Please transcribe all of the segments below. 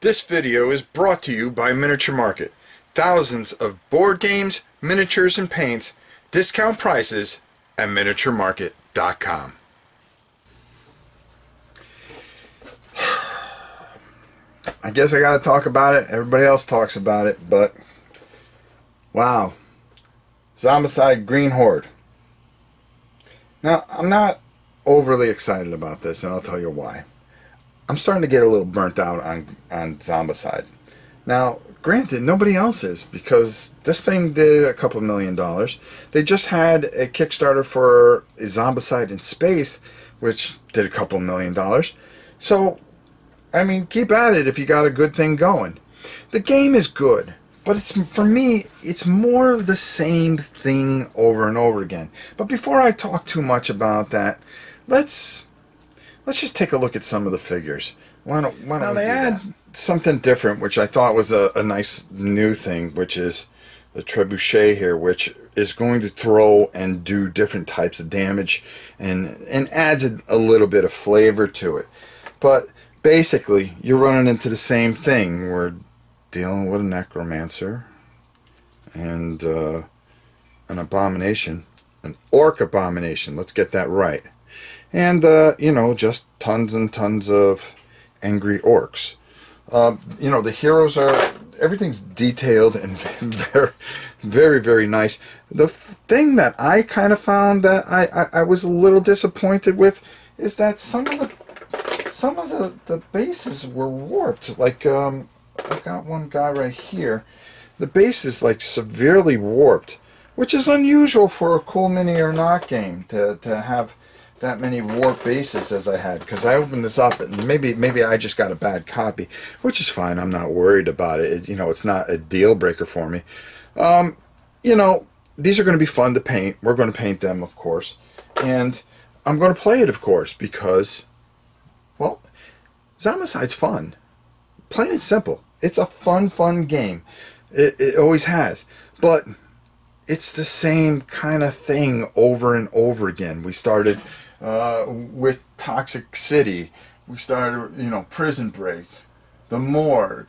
This video is brought to you by Miniature Market. Thousands of board games, miniatures, and paints. Discount prices at miniaturemarket.com. I guess I gotta talk about it. Everybody else talks about it, but wow. Zombicide Green Horde. Now, I'm not overly excited about this, and I'll tell you why. I'm starting to get a little burnt out on Zombicide. Now, granted, nobody else is, because this thing did a couple $1 million. They just had a Kickstarter for a Zombicide in Space, which did a couple $1 million. So, I mean, keep at it if you got a good thing going. The game is good, but for me, it's more of the same thing over and over again. But before I talk too much about that, let's just take a look at some of the figures. Why don't now they add something different, which I thought was a nice new thing, which is the trebuchet here, which is going to throw and do different types of damage and adds a little bit of flavor to it. But basically, you're running into the same thing. We're dealing with a necromancer and an abomination, an orc abomination. Let's get that right. And, you know, just tons and tons of angry orcs. You know, the heroes are, everything's detailed and very, very, very nice. The thing that I kind of found that I was a little disappointed with is that some of the bases were warped. Like, I've got one guy right here. The base is, like, severely warped, which is unusual for a Cool Mini or Not game to have that many warp bases as I had, because I opened this up and maybe I just got a bad copy, which is fine. I'm not worried about it. You know, it's not a deal breaker for me. You know, these are going to be fun to paint. We're going to paint them, of course, and I'm going to play it, of course, because, well, Zombicide's fun. Plain and simple. It's a fun game. It always has, but it's the same kind of thing over and over again. We started with Toxic City. We started, you know, Prison Break, the Morgue,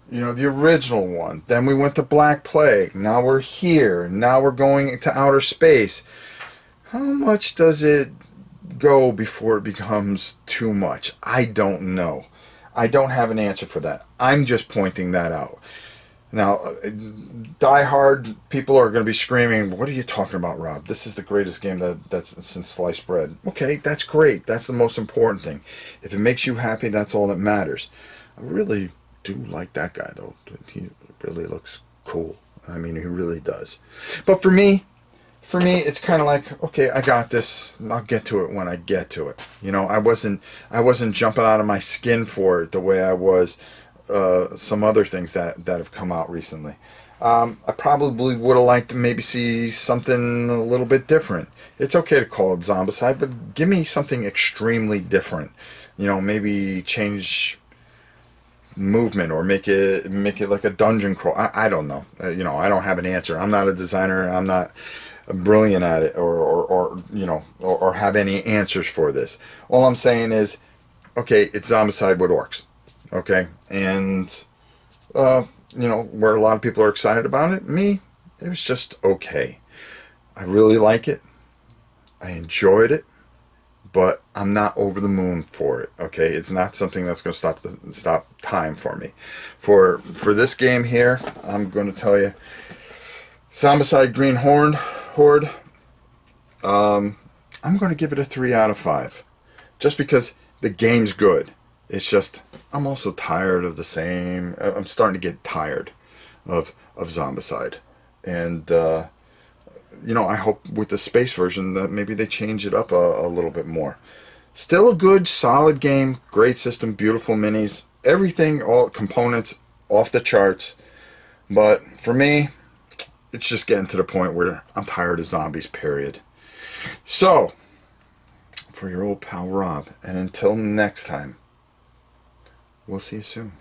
you know, the original one. Then we went to Black Plague. Now we're here. Now we're going to outer space. How much does it go before it becomes too much? I don't know. I don't have an answer for that. I'm just pointing that out. Now, die-hard people are going to be screaming, "What are you talking about, Rob? This is the greatest game that's since sliced bread." Okay, that's great. That's the most important thing. If it makes you happy, that's all that matters. I really do like that guy, though. He really looks cool. I mean, he really does. But for me, it's kind of like, okay, I got this. I'll get to it when I get to it. You know, I wasn't jumping out of my skin for it the way I was some other things that have come out recently. I probably would have liked to maybe see something a little bit different. It's okay to call it Zombicide, but give me something extremely different. You know, maybe change movement or make it like a dungeon crawl. I don't know. You know, I don't have an answer. I'm not a designer. I'm not brilliant at it, or you know, or have any answers for this. All I'm saying is, okay, it's Zombicide with orcs. Okay, and you know, where a lot of people are excited about it, me, it was just okay. I really like it. I enjoyed it, but I'm not over the moon for it. Okay, it's not something that's going to stop time for me. For this game here, I'm going to tell you, Zombicide Green Horde. I'm going to give it a 3 out of 5, just because the game's good. It's just, I'm also tired of the same. I'm starting to get tired of Zombicide. And, you know, I hope with the space version that maybe they change it up a little bit more. Still a good, solid game. Great system, beautiful minis. Everything, all components off the charts. But for me, it's just getting to the point where I'm tired of zombies, period. So, for your old pal Rob, and until next time, we'll see you soon.